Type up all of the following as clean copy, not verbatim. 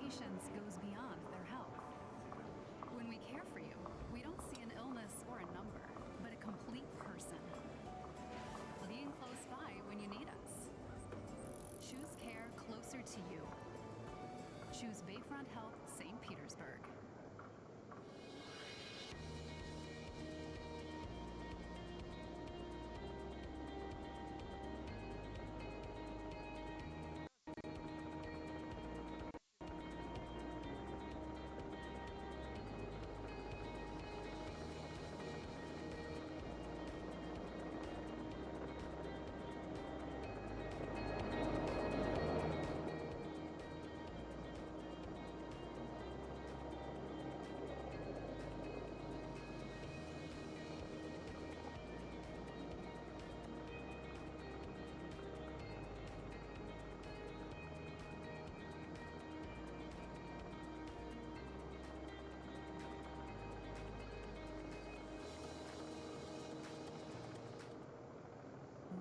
patience goes beyond their health. When we care for you, we don't see an illness or a number, but a complete person. Being close by when you need us. Choose care closer to you. Choose Bayfront Health St. Petersburg.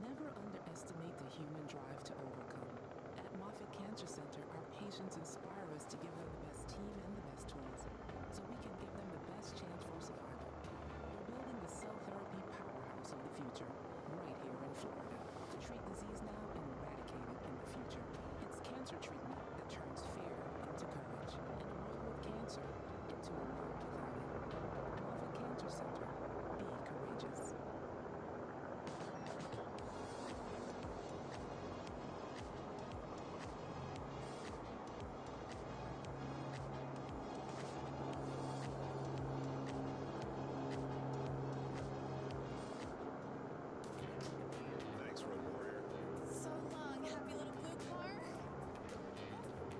Never underestimate the human drive to overcome. At Moffitt Cancer Center, our patients inspire us to give them the best team and the best tools, so we can give them the best chance for survival. We're building the cell therapy powerhouse of the future, right here in Florida, to treat disease now and eradicate it in the future. It's cancer treatment that turns fear into courage, and a world with cancer into a world without it. Moffitt Cancer Center. Be courageous. Thanks, Road Warrior. So long, happy little blue car.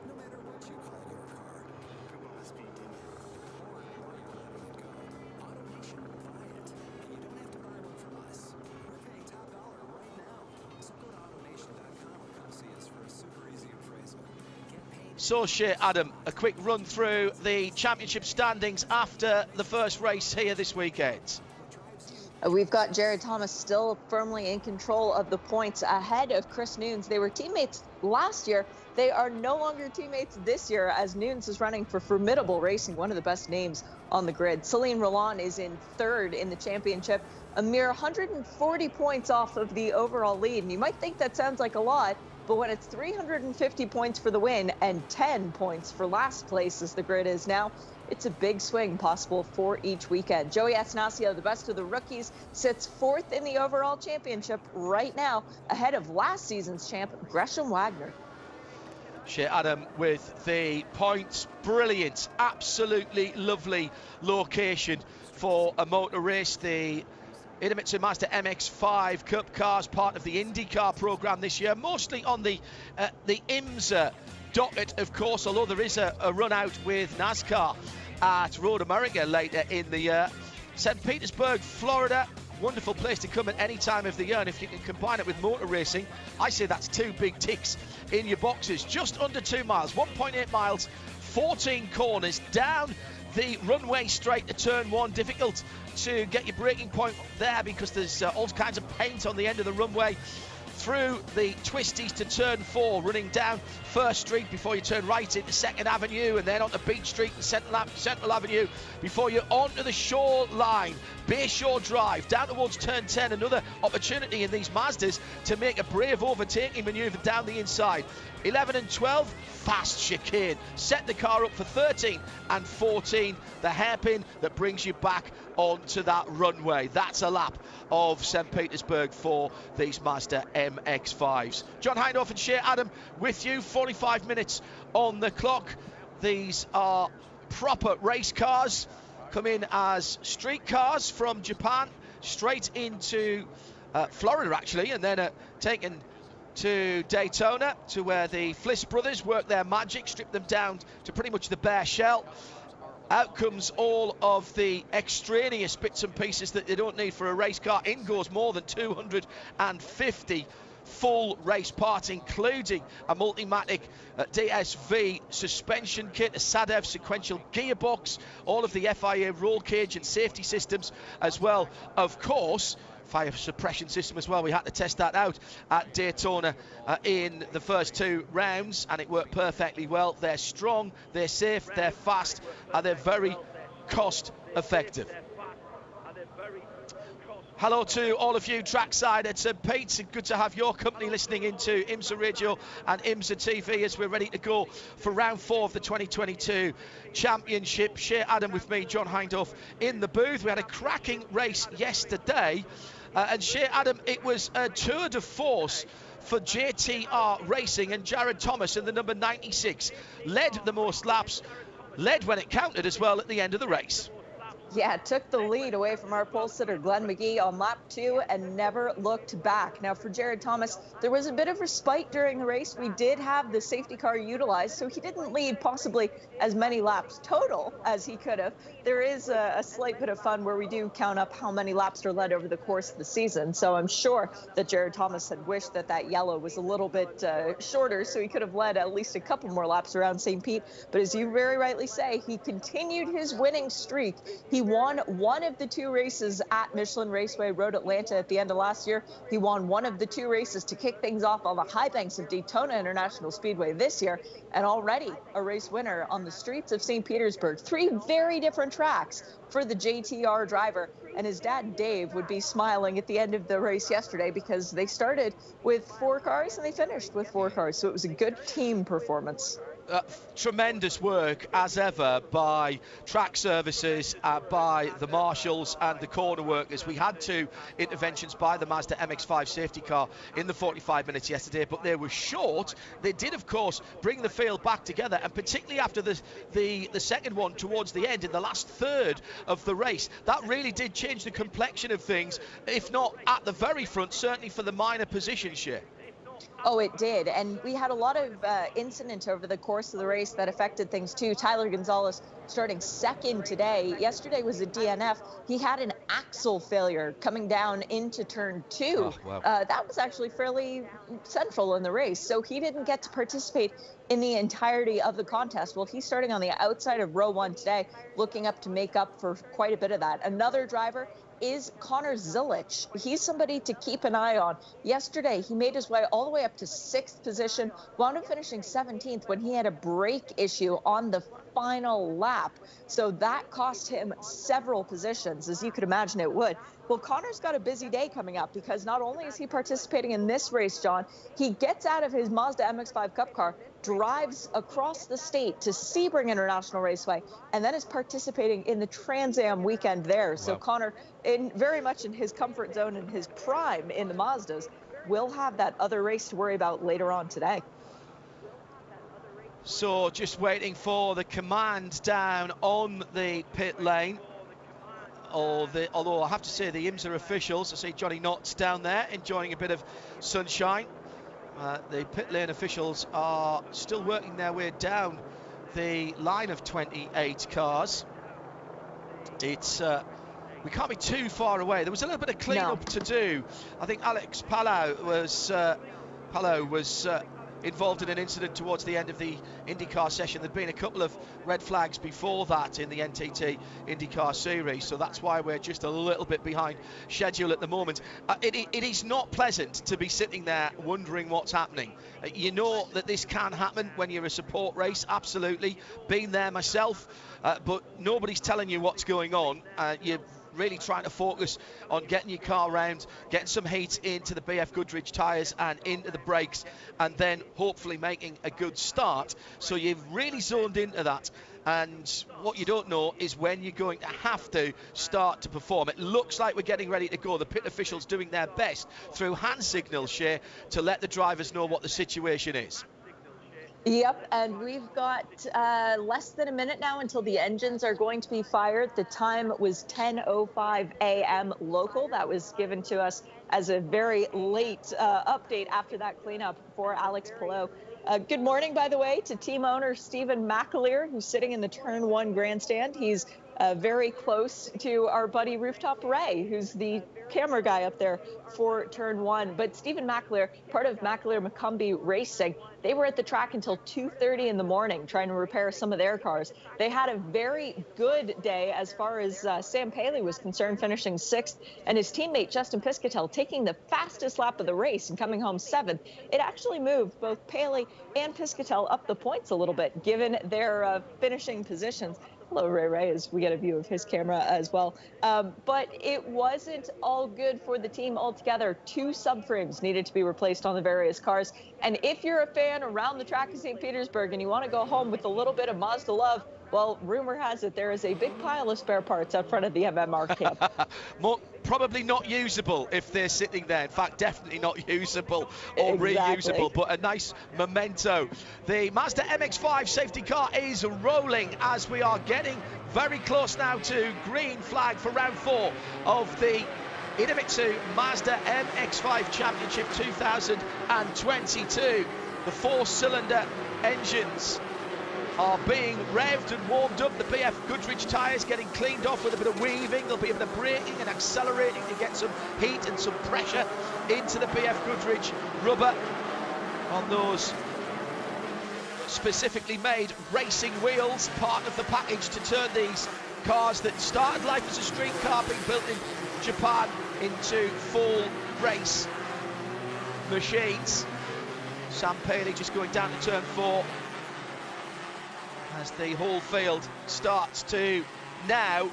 No matter what you call your car, Goodbye, speed demon. or why you're letting it go, Automation will buy it. And you don't have to buy one from us. We're paying top dollar right now. So go to automation.com or come see us for a super easy appraisal. Get paid. So, Adam, a quick run through the championship standings after the first race here this weekend. We've got Jared Thomas still firmly in control of the points ahead of Chris Nunes. They were teammates last year. They are no longer teammates this year as Nunes is running for Formidable Racing, one of the best names on the grid. Celine Roland is in third in the championship, a mere 140 points off of the overall lead. And you might think that sounds like a lot, but when it's 350 points for the win and 10 points for last place as the grid is now, it's a big swing possible for each weekend. Joey Atanasio, the best of the rookies, sits fourth in the overall championship right now, ahead of last season's champ, Gresham Wagner. Adam with the points. Brilliant, absolutely lovely location for a motor race. The Idemitsu Mazda MX-5 Cup cars, part of the IndyCar program this year, mostly on the IMSA docket, of course, although there is a run out with NASCAR at Road America later in the year. St. Petersburg, Florida, wonderful place to come at any time of the year, and if you can combine it with motor racing, I say that's two big ticks in your boxes. Just under 2 miles, 1.8 miles, 14 corners down the runway straight to turn one. Difficult to get your braking point there because there's all kinds of paint on the end of the runway. Through the twisties to turn 4, running down First Street before you turn right into 2nd Avenue, and then onto Beach Street and Central Avenue before you're onto the shoreline, Bayshore Drive, down towards turn 10. Another opportunity in these Mazdas to make a brave overtaking manoeuvre down the inside. 11 and 12, fast chicane. Set the car up for 13 and 14, the hairpin that brings you back onto that runway. That's a lap of St. Petersburg for these Mazda MX-5s. John Hindhaugh and Shea Adam with you, 45 minutes on the clock. These are proper race cars, come in as street cars from Japan, straight into Florida actually, and then taken to Daytona, to where the Fliss brothers work their magic, strip them down to pretty much the bare shell. Out comes all of the extraneous bits and pieces that they don't need for a race car. In goes more than 250 full race parts, including a Multimatic DSV suspension kit, a SADEV sequential gearbox, all of the FIA roll cage and safety systems as well, of course, fire suppression system as well. We had to test that out at Daytona in the first 2 rounds, and it worked perfectly well. They're strong, they're safe, they're fast, and they're very cost effective. Hello to all of you trackside at St. Pete's. Good to have your company listening into IMSA Radio and IMSA TV as we're ready to go for round 4 of the 2022 Championship. Shea Adam with me, John Hindhaugh in the booth. We had a cracking race yesterday, and Shea Adam, it was a tour de force for JTR Racing, and Jared Thomas in the number 96 led the most laps, led when it counted as well at the end of the race. Yeah, took the lead away from our pole sitter, Glenn McGee, on lap 2 and never looked back. Now, for Jared Thomas, there was a bit of respite during the race. We did have the safety car utilized, so he didn't lead possibly as many laps total as he could have. There is a slight bit of fun where we do count up how many laps are led over the course of the season. So I'm sure that Jared Thomas had wished that that yellow was a little bit shorter, so he could have led at least a couple more laps around St. Pete. But as you very rightly say, he continued his winning streak. He won one of the 2 races at Michelin Raceway Road Atlanta at the end of last year. He won one of the 2 races to kick things off on the high banks of Daytona International Speedway this year, and already a race winner on the streets of St. Petersburg. 3 very different tracks for the JTR driver, and his dad Dave would be smiling at the end of the race yesterday because they started with 4 cars and they finished with 4 cars, so it was a good team performance. Tremendous work as ever by track services, by the marshals and the corner workers. We had 2 interventions by the Mazda MX-5 safety car in the 45 minutes yesterday, but they were short. They did, of course, bring the field back together, and particularly after the second one towards the end in the last third of the race, that really did change the complexion of things, if not at the very front, certainly for the minor positions, Shea. Oh, it did. And we had a lot of incident over the course of the race that affected things too. Tyler Gonzalez starting second today. Yesterday was a DNF. He had an axle failure coming down into turn 2. Oh, wow. That was actually fairly central in the race. So he didn't get to participate in the entirety of the contest. Well, he's starting on the outside of row 1 today, looking up to make up for quite a bit of that. Another driver is Connor Zilich. He's somebody to keep an eye on. Yesterday, he made his way all the way up to 6th position, wound up finishing 17th when he had a brake issue on the final lap. So that cost him several positions, as you could imagine it would. Well, Connor's got a busy day coming up because not only is he participating in this race, John, he gets out of his Mazda MX-5 Cup car, drives across the state to Sebring International Raceway, and then is participating in the Trans Am weekend there. Wow. So Connor, very much in his comfort zone and his prime in the Mazdas, will have that other race to worry about later on today. So just waiting for the command down on the pit lane. Although I have to say the IMSA officials, I see Johnny Knotts down there enjoying a bit of sunshine. The pit lane officials are still working their way down the line of 28 cars. It's we can't be too far away. There was a little bit of clean-up to do. I think Alex Palou was involved in an incident towards the end of the IndyCar session. There'd been a couple of red flags before that in the NTT IndyCar series, so that's why we're just a little bit behind schedule at the moment. It is not pleasant to be sitting there wondering what's happening. You know that this can happen when you're a support race, absolutely. Been there myself, but nobody's telling you what's going on. You're really trying to focus on getting your car round, getting some heat into the BF Goodrich tyres and into the brakes, and then hopefully making a good start. So you've really zoned into that, and what you don't know is when you're going to have to start to perform. It looks like we're getting ready to go. The pit officials doing their best through hand signals, Shea, to let the drivers know what the situation is. Yep, and we've got less than a minute now until the engines are going to be fired. The time was 10:05 a.m. local. That was given to us as a very late update after that cleanup for Alex Palou. Good morning, by the way, to team owner Stephen McAleer, who's sitting in the Turn 1 grandstand. He's very close to our buddy Rooftop Ray, who's the camera guy up there for turn 1. But Stephen McAleer, part of McAleer-McCumbee Racing, they were at the track until 2:30 in the morning trying to repair some of their cars. They had a very good day as far as Sam Paley was concerned, finishing 6th, and his teammate Justin Piscatell taking the fastest lap of the race and coming home 7th. It actually moved both Paley and Piscatell up the points a little bit, given their finishing positions. Hello, Ray, as we get a view of his camera as well. But it wasn't all good for the team altogether. 2 subframes needed to be replaced on the various cars. And if you're a fan around the track of St. Petersburg and you want to go home with a little bit of Mazda love, well, rumor has it there is a big pile of spare parts out front of the MMR camp. Probably not usable if they're sitting there. In fact, definitely not usable or reusable, but a nice memento. The Mazda MX-5 safety car is rolling as we are getting very close now to green flag for round 4 of the Idemitsu Mazda MX-5 Championship 2022. The 4-cylinder engines are being revved and warmed up. The BF Goodrich tyres getting cleaned off with a bit of weaving. There'll be a bit of braking and accelerating to get some heat and some pressure into the BF Goodrich rubber on those specifically made racing wheels, part of the package to turn these cars that started life as a street car being built in Japan into full race machines. Sam Paley just going down to turn 4 as the whole field starts to now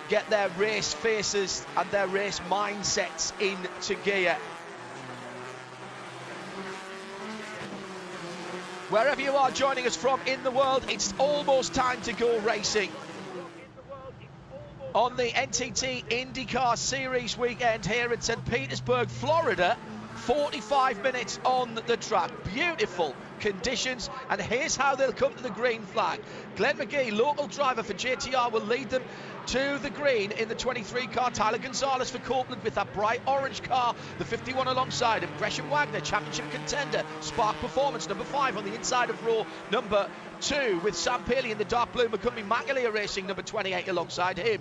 get their race faces and their race mindsets into gear. Wherever you are joining us from in the world, it's almost time to go racing. On the NTT IndyCar Series weekend here in St. Petersburg, Florida, 45 minutes on the track. Beautiful conditions, and here's how they'll come to the green flag. Glenn McGee, local driver for JTR, will lead them to the green in the 23 car. Tyler Gonzalez for Copeland with that bright orange car, the 51 alongside him. Gresham Wagner, championship contender. Spark Performance, number 5 on the inside of row number 2, with Sam Paley in the dark blue. McCumbee McAleer Racing, number 28 alongside him.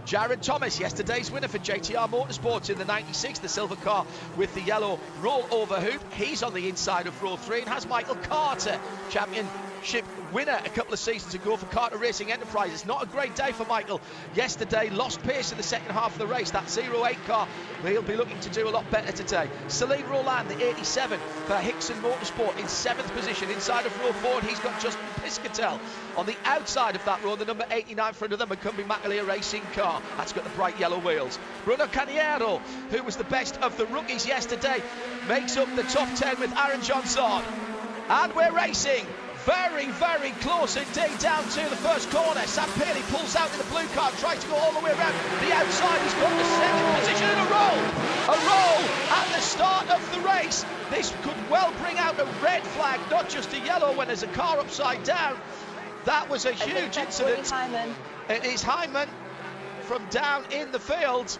Jared Thomas, yesterday's winner for JTR Motorsports in the 96, the silver car with the yellow roll-over hood. He's on the inside of row 3, and has Michael Carter, championship winner a couple of seasons ago for Carter Racing Enterprises. Not a great day for Michael yesterday, lost pace in the second half of the race. That 08 car, he'll be looking to do a lot better today. Celine Roland, the 87 for Hickson Motorsport, in 7th position inside of row 4, and he's got Justin Piscatell on the outside of that row, the number 89 for another McCumbee McAleer Racing car. That's got the bright yellow wheels. Bruno Caniero, who was the best of the rookies yesterday, makes up the top 10 with Aaron Johnson. And we're racing very, very close indeed down to the first corner. Sam Paley pulls out in the blue car, tries to go all the way around the outside. He's got the 2nd position in a roll. A roll at the start of the race. This could well bring out a red flag, not just a yellow when there's a car upside down. That was a huge incident. It is Hyman from down in the field.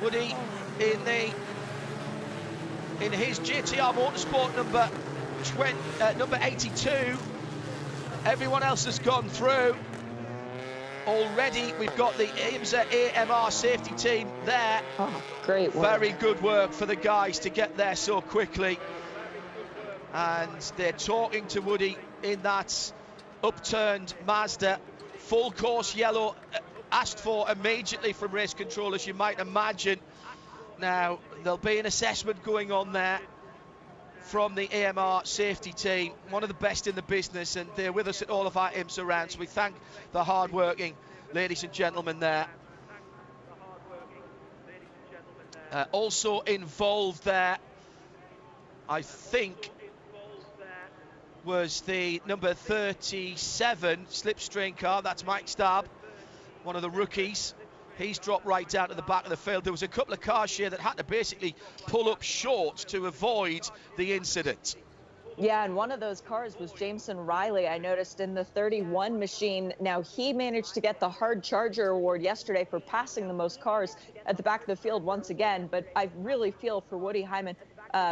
Woody in his JTR Motorsport number 82. Everyone else has gone through already. We've got the IMSA AMR safety team there. Oh, great work. Very good work for the guys to get there so quickly. And they're talking to Woody in that upturned Mazda. Full course yellow asked for immediately from race control, as you might imagine. Now, there'll be an assessment going on there from the AMR safety team, one of the best in the business, and they're with us at all of our IMSA rounds. We thank the hard-working ladies and gentlemen there. Also involved there, I think, was the number 37 slipstream car. That's Mike Stabb, one of the rookies. He's dropped right down to the back of the field. There was a couple of cars here that had to basically pull up short to avoid the incident. Yeah, and one of those cars was Jameson Riley, I noticed, in the 31 machine. Now, he managed to get the Hard Charger Award yesterday for passing the most cars at the back of the field once again. But I really feel for Woody Hyman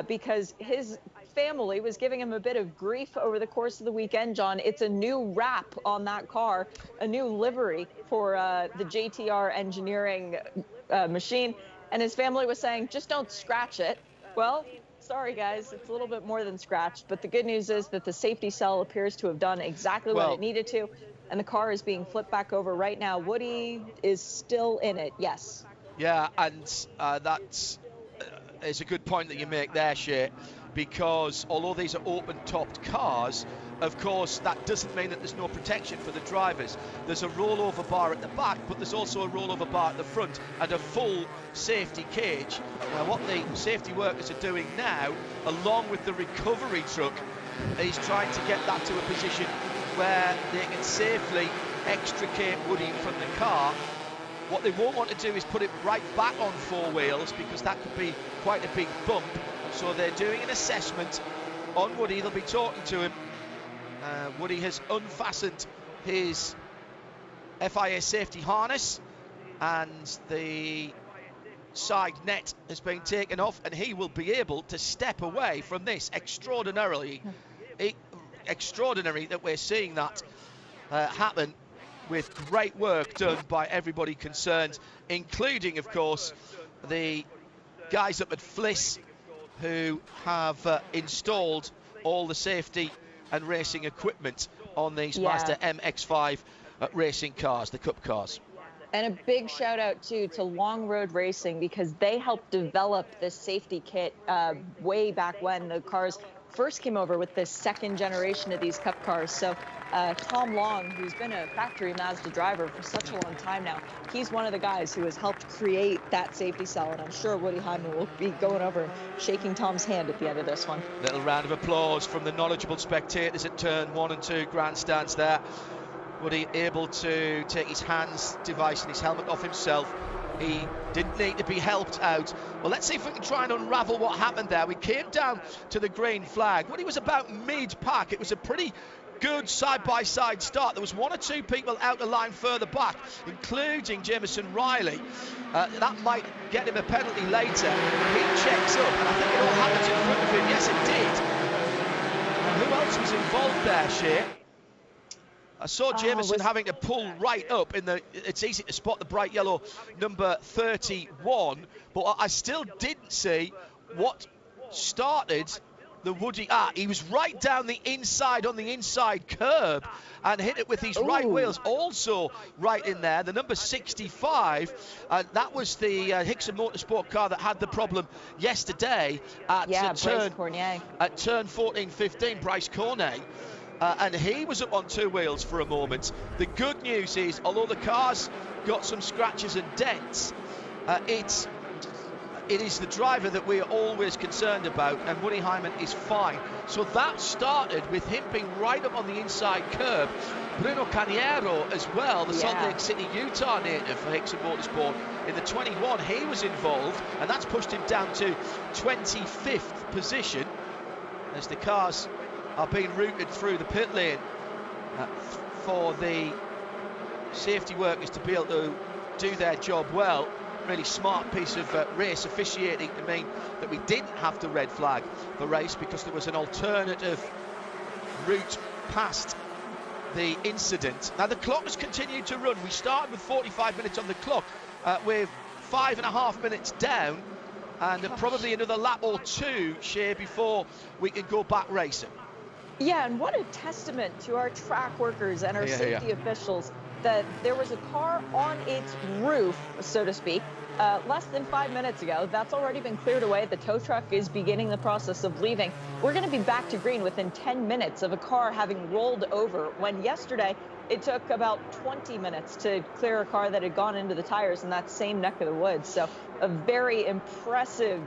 because his family was giving him a bit of grief over the course of the weekend, John. It's a new wrap on that car, a new livery for the JTR Engineering machine, and his family was saying, just don't scratch it. Well, sorry guys, it's a little bit more than scratched, but the good news is that the safety cell appears to have done exactly what it needed to, and the car is being flipped back over right now. Woody is still in it, yes. Yeah, and that's is a good point that you make there, Shay, because although these are open-topped cars, of course, that doesn't mean that there's no protection for the drivers. There's a rollover bar at the back, but there's also a rollover bar at the front and a full safety cage. Now, what the safety workers are doing now, along with the recovery truck, is trying to get that to a position where they can safely extricate Woody from the car. What they won't want to do is put it right back on four wheels, because that could be quite a big bump. So they're doing an assessment on Woody. They'll be talking to him. Woody has unfastened his FIA safety harness, and the side net has been taken off, and he will be able to step away from this. Extraordinary that we're seeing that happen, with great work done by everybody concerned, including, of course, the guys up at Fliss, who have installed all the safety and racing equipment on these Mazda MX-5 racing cars, the Cup cars. And a big shout out too to Long Road Racing, because they helped develop this safety kit way back when the cars first came over with this second generation of these Cup cars. So Tom Long, who's been a factory Mazda driver for such a long time now, he's one of the guys who has helped create that safety cell, and I'm sure Woody Hyman will be going over and shaking Tom's hand at the end of this one. Little round of applause from the knowledgeable spectators at turn 1 and 2 grandstands there. Woody able to take his hands device and his helmet off himself. He didn't need to be helped out. Well, let's see if we can try and unravel what happened there. We came down to the green flag. Woody was about mid-pack. It was a pretty good side-by-side start. There was one or two people out the line further back, including Jameson Riley. That might get him a penalty later. He checks up, and I think it all happens in front of him. Yes, it did. And who else was involved there, Shea? I saw Jameson having to pull right up in the. It's easy to spot the bright yellow number 31, but I still didn't see what started the Woody. He was right down the inside on the inside curb and hit it with his right wheels. Also right in there, the number 65. That was the Hickson Motorsport car that had the problem yesterday at turn 14-15. Bryce Cornet. And he was up on two wheels for a moment. The good news is, although the car's got some scratches and dents, it is the driver that we are always concerned about, and Woody Hyman is fine. So that started with him being right up on the inside curb. Bruno Caniero as well, the Salt Lake City, Utah native for Hickson Motorsport. In the 21, he was involved, and that's pushed him down to 25th position as the cars are being routed through the pit lane for the safety workers to be able to do their job well. Really smart piece of race officiating to mean that we didn't have to red flag the race, because there was an alternative route past the incident. Now the clock has continued to run. We started with 45 minutes on the clock. We're 5.5 minutes down, and probably another lap or two, Shea, before we can go back racing. Yeah, and what a testament to our track workers and our safety officials that there was a car on its roof, so to speak, less than 5 minutes ago. That's already been cleared away. The tow truck is beginning the process of leaving. We're going to be back to green within 10 minutes of a car having rolled over, when yesterday it took about 20 minutes to clear a car that had gone into the tires in that same neck of the woods. So a very impressive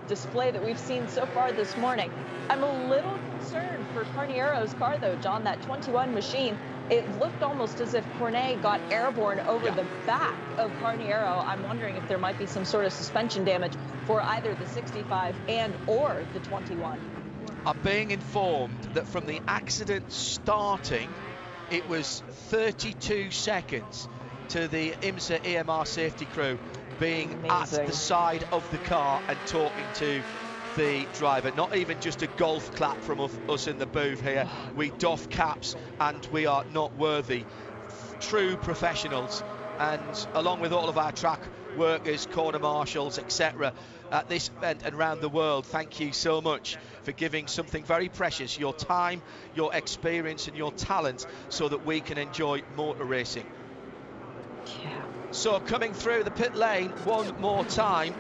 display that we've seen so far this morning. I'm a little concerned for Carniero's car, though, John. That 21 machine, it looked almost as if Cornet got airborne over the back of Carniero. I'm wondering if there might be some sort of suspension damage for either the 65 and or the 21. I'm being informed that from the accident starting, it was 32 seconds to the IMSA EMR safety crew being at the side of the car and talking to the driver. Not even just a golf clap from us in the booth here. We doff caps and we are not worthy. True professionals. And along with all of our track workers, corner marshals, etc. at this event and around the world. Thank you so much for giving something very precious, your time, your experience and your talent, so that we can enjoy motor racing. Yeah. So coming through the pit lane one more time,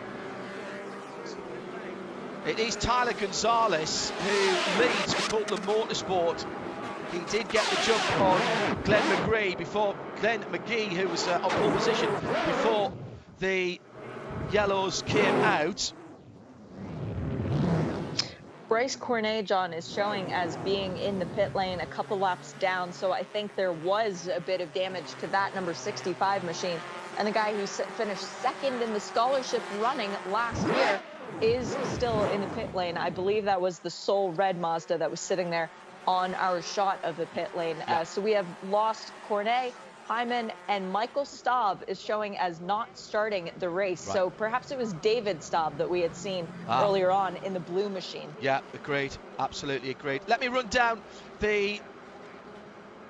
it is Tyler Gonzalez who leads for Courtland Motorsport. He did get the jump on Glenn McGee, who was on pole position before the yellows came out. Bryce Cornet, John, is showing as being in the pit lane a couple laps down, so I think there was a bit of damage to that number 65 machine. And the guy who finished second in the scholarship running last year is still in the pit lane. I believe that was the sole red Mazda that was sitting there on our shot of the pit lane. So we have lost Cornet, Hyman, and Michael Staub is showing as not starting the race. Right. So perhaps it was David Staub that we had seen earlier on in the blue machine. Yeah, agreed. Absolutely agreed. Let me run down the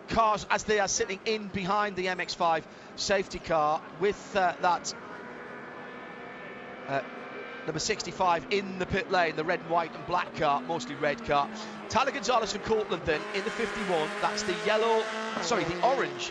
cars as they are sitting in behind the MX-5 safety car with that number 65 in the pit lane, the red, white and black car, mostly red car. Tyler Gonzalez from Courtland then in the 51. That's the the orange,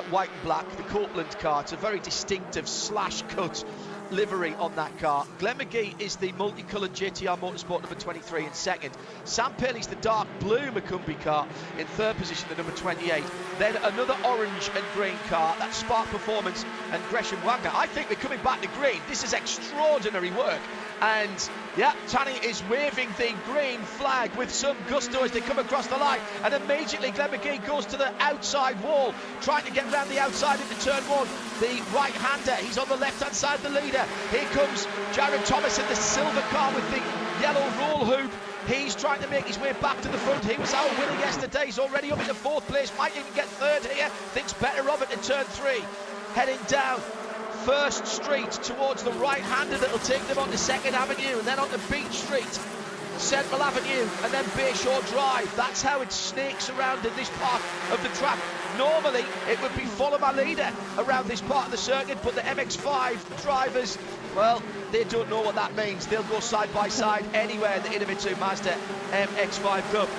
white and black, the Courtland car. It's a very distinctive slash cut livery on that car. Glenn McGee is the multicoloured JTR Motorsport number 23 in second. Sam Paley's the dark blue Macumbi car in third position, the number 28. Then another orange and green car, that's Spark Performance and Gresham Wagner. I think they're coming back to green. This is extraordinary work. And yeah, Tanny is waving the green flag with some gusto as they come across the line, and immediately Glenn McGee goes to the outside wall, trying to get round the outside into turn one. The right-hander, he's on the left-hand side of the leader. Here comes Jared Thomas in the silver car with the yellow roll hoop. He's trying to make his way back to the front. He was our winner yesterday. He's already up into fourth place. Might even get third here. Thinks better of it in turn three. Heading down First Street towards the right-hander that'll take them onto 2nd Avenue and then onto Beach Street, Central Avenue and then Bayshore Drive. That's how it snakes around in this part of the track. Normally it would be follow my leader around this part of the circuit, but the MX-5 drivers, well, they don't know what that means. They'll go side by side anywhere in the Idemitsu Mazda MX-5 Cup.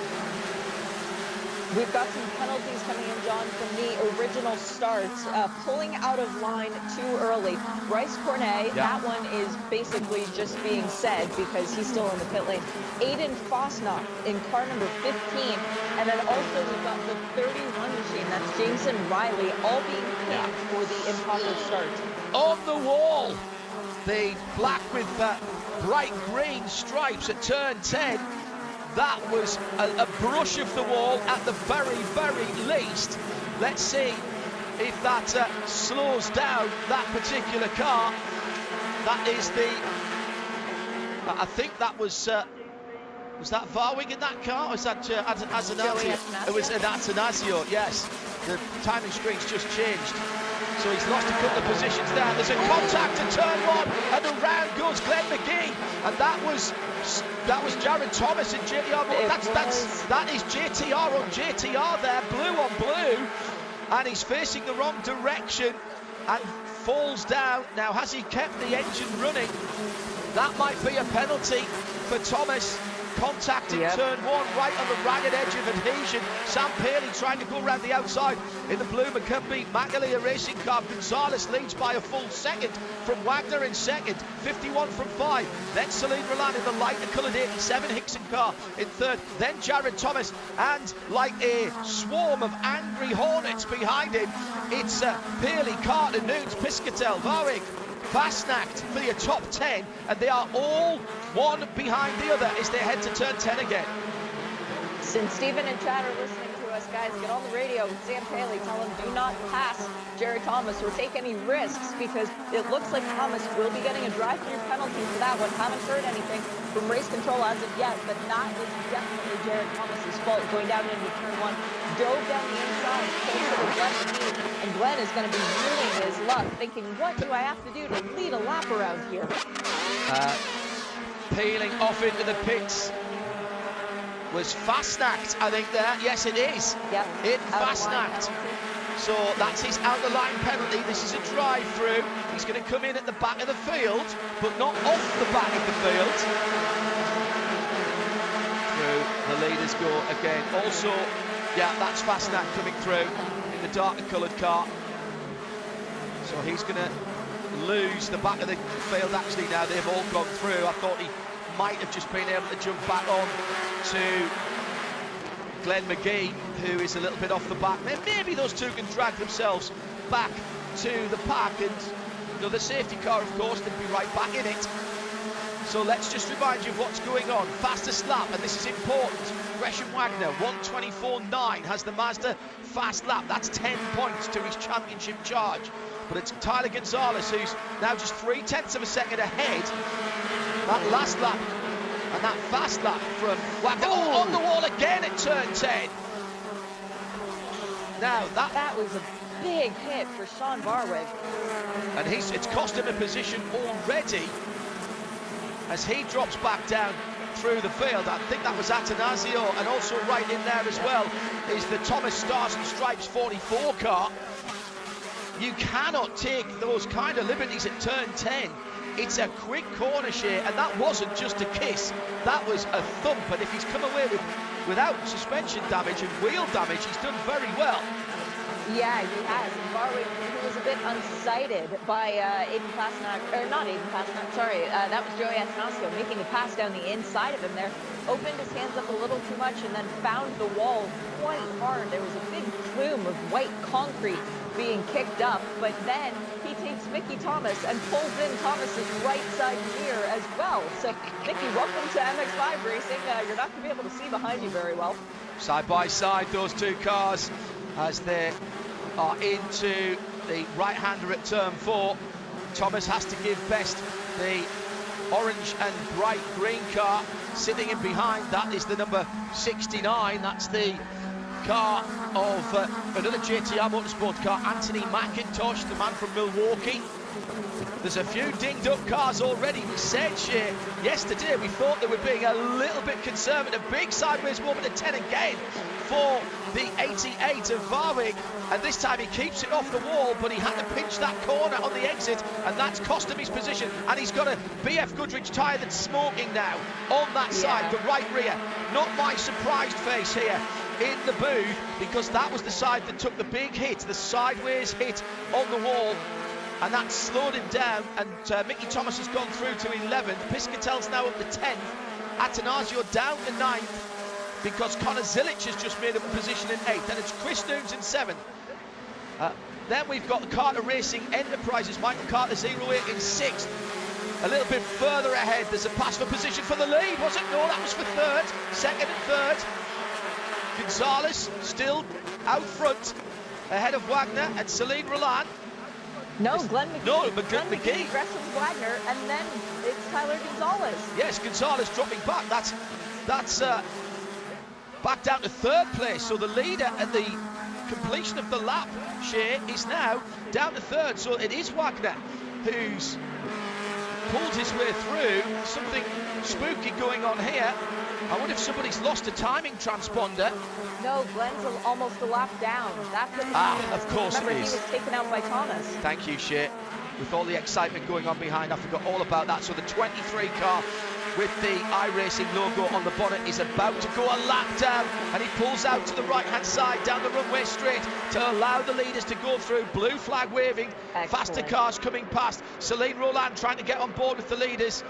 We've got some penalties coming in, John, from the original starts. Pulling out of line too early. Bryce Cornet, that one is basically just being said because he's still in the pit lane. Aiden Fosnock in car number 15. And then also we've got the 31 machine. That's Jameson Riley, all being canned for the improper start. On the wall, the black with bright green stripes at turn 10. That was a brush of the wall at the very, very least. Let's see if that slows down that particular car. That is the... I think that was that Varwig in that car? Or was that Atanasio? It was Atanasio, yes. The timing screen's just changed. So he's lost a couple of positions there. There's a contact at turn one, and around goes Glenn McGee. And that was Jared Thomas in JTR. That is JTR on JTR there, blue on blue. And he's facing the wrong direction and falls down. Now, has he kept the engine running? That might be a penalty for Thomas. Contacting turn one, right on the ragged edge of adhesion. Sam Paley trying to go around the outside in the blue Macumbi Magalia racing car. Gonzalez leads by a full second from Wagner in second, 51 from 5. Then Celine Roland in the lighter coloured 87 Hickson car in third. Then Jared Thomas, and like a swarm of angry hornets behind him, it's Paley, Carter, Nunes, Piscatel, Varwig, Fastnacht for your top 10, and they are all one behind the other as they head to turn 10 again. Since Stephen and Chad are listening to us, guys, get on the radio with Sam Paley. Tell him do not pass Jerry Thomas or take any risks, because it looks like Thomas will be getting a drive-through penalty for that one. Haven't heard anything from race control as of yet, but that is definitely Jared Thomas's fault. Going down into turn one, dove down the inside, closer to Glenn McGee, and Glenn is going to be ruining his luck, thinking, what do I have to do to lead a lap around here? Peeling off into the pits was Fastnacht, I think there. Yes, it is. Yep. In Fastnacht. So that's his out-the-line penalty. This is a drive-through. He's going to come in at the back of the field, but not off the back of the field. Through the leaders go again. Also, yeah, that's Fastnak coming through in the darker coloured car. So he's going to lose the back of the field actually now. They've all gone through. I thought he might have just been able to jump back on to Glenn McGee, who is a little bit off the back. Maybe those two can drag themselves back to the pack, and you know, the safety car, of course, they'd be right back in it. So let's just remind you of what's going on. Fastest lap, and this is important. Gresham Wagner, 1:24.9, has the Mazda fast lap. That's 10 points to his championship charge. But it's Tyler Gonzalez who's now just 0.3 of a second ahead. That last lap and that fast lap from Wagner. Oh, on the wall again at turn 10. Now that was a big hit for Sean Barwick. And it's cost him a position already as he drops back down through the field. I think that was Atanasio, and also right in there as well is the Thomas Stars and Stripes 44 car. You cannot take those kind of liberties at turn 10. It's a quick corner share, and that wasn't just a kiss, that was a thump. And if he's come away without suspension damage and wheel damage, he's done very well. Yeah, he has. And Barwick, who was a bit unsighted by Aiden Fastnak, or not Aiden Fastnak, sorry, that was Joey Atanasio making the pass down the inside of him there. Opened his hands up a little too much and then found the wall quite hard. There was a big plume of white concrete being kicked up, but then he takes Mickey Thomas and pulls in Thomas's right side mirror as well. So, Mickey, welcome to MX-5 racing. You're not going to be able to see behind you very well. Side by side, those two cars, as they are into the right-hander at turn 4. Thomas has to give best the orange and bright green car. Sitting in behind, that is the number 69. That's the car of another JTR Motorsport car, Anthony McIntosh, the man from Milwaukee. There's a few dinged up cars already. We said yesterday we thought they were being a little bit conservative. Big sideways movement at 10 again for the 88 of Warwick, and this time he keeps it off the wall, but he had to pinch that corner on the exit, and that's cost him his position. And he's got a BF Goodrich tyre that's smoking now on that side, the right rear. Not my surprised face here in the booth, because that was the side that took the big hit, the sideways hit on the wall, and that slowed him down. And Mickey Thomas has gone through to 11th. Piscatel's now up to 10th. Atanasio down to 9th because Connor Zilic has just made up a position in 8th, and it's Chris Noons in 7th. Then we've got Carter Racing Enterprises, Michael Carter 08 in 6th. A little bit further ahead, there's a pass for position for the lead, was it? No, that was for 3rd, 2nd and 3rd. Gonzalez still out front, ahead of Wagner and Celine Roland. No, Glenn McGee. No, Glenn McGee. Aggressive Wagner, and then it's Tyler Gonzalez. Yes, Gonzalez dropping back. That's back down to 3rd place. So the leader at the completion of the lap, Shea, is now down to 3rd. So it is Wagner who's pulled his way through. Something spooky going on here. I wonder if somebody's lost a timing transponder. No, Glenn's almost a lap down. That's what of course Remember, it is. He was taken out by Thomas. Thank you, Shea. With all the excitement going on behind, I forgot all about that. So the 23 car with the iRacing logo on the bonnet is about to go a lap down, and he pulls out to the right-hand side down the runway straight to allow the leaders to go through. Blue flag waving. Excellent. Faster cars coming past. Celine Roland trying to get on board with the leaders.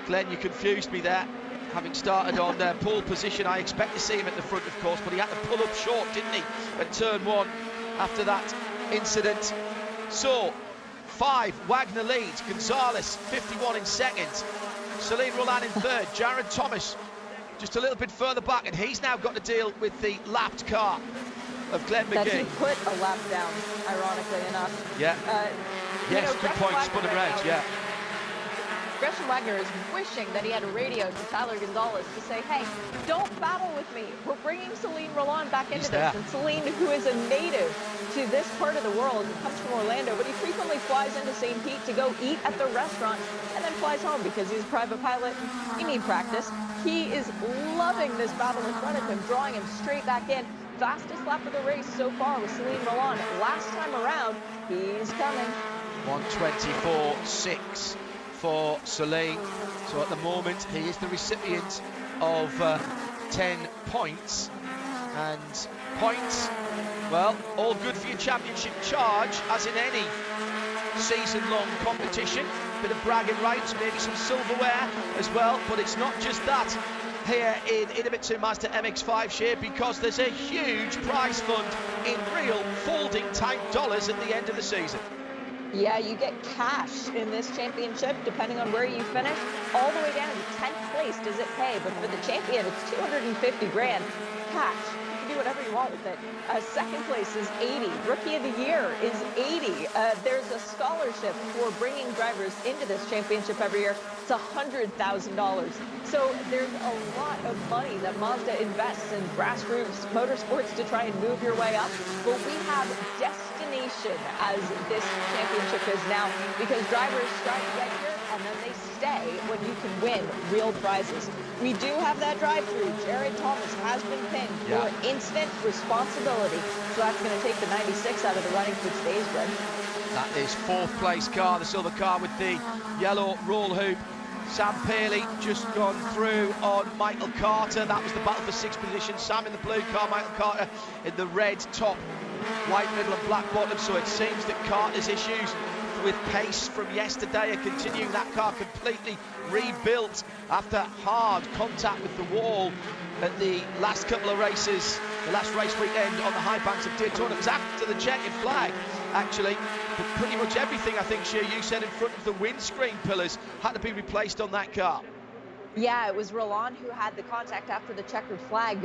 Glenn, you confused me there. Having started on pole position, I expect to see him at the front, of course, but he had to pull up short, didn't he, at turn 1 after that incident. So 5, Wagner leads, Gonzalez 51 in 2nd, Celine Roland in 3rd, Jared Thomas just a little bit further back, and he's now got to deal with the lapped car of Glenn McGee. That he put a lap down, ironically enough. Yeah. Yes, good point, spun him round, yeah. Gresham Wagner is wishing that he had a radio to Tyler Gonzalez to say, hey, don't battle with me. We're bringing Celine Roland back into this. And Celine, who is a native to this part of the world, comes from Orlando, but he frequently flies into St. Pete to go eat at the restaurant and then flies home because he's a private pilot. You need practice. He is loving this battle in front of him, drawing him straight back in. fastest lap of the race so far with Celine Milan. Last time around, he's coming. 1:24.6 for Celine. So at the moment, he is the recipient of 10 points. And points, well, all good for your championship charge, as in any season-long competition. Bit of bragging rights, maybe some silverware as well, but it's not just that here in Idemitsu Mazda MX-5 share, because there's a huge prize fund in real folding tank dollars at the end of the season. Yeah, you get cash in this championship, depending on where you finish, all the way down to 10th place does it pay, but for the champion, it's 250 grand cash. You can do whatever you want with it. Second place is 80. Rookie of the Year is 80. There's a scholarship for bringing drivers into this championship every year. It's $100,000. So there's a lot of money that Mazda invests in grassroots motorsports to try and move your way up. But we have destination, as this championship is now, because drivers try to get here and then they stay when you can win real prizes. We do have that drive-through. Jared Thomas has been pinned for instant responsibility. So that's going to take the 96 out of the running for today's win. That is fourth place car, the silver car with the yellow roll hoop. Sam Paley just gone through on Michael Carter. That was the battle for sixth position. Sam in the blue car, Michael Carter in the red top, white middle and black bottom. So it seems that Carter's issues with pace from yesterday are continuing. That car completely rebuilt after hard contact with the wall at the last couple of races, the last race weekend on the high banks of Daytona. It was after the checkered flag, actually, but pretty much everything, I think, Shea, you said in front of the windscreen pillars had to be replaced on that car. Yeah, it was Roland who had the contact after the checkered flag.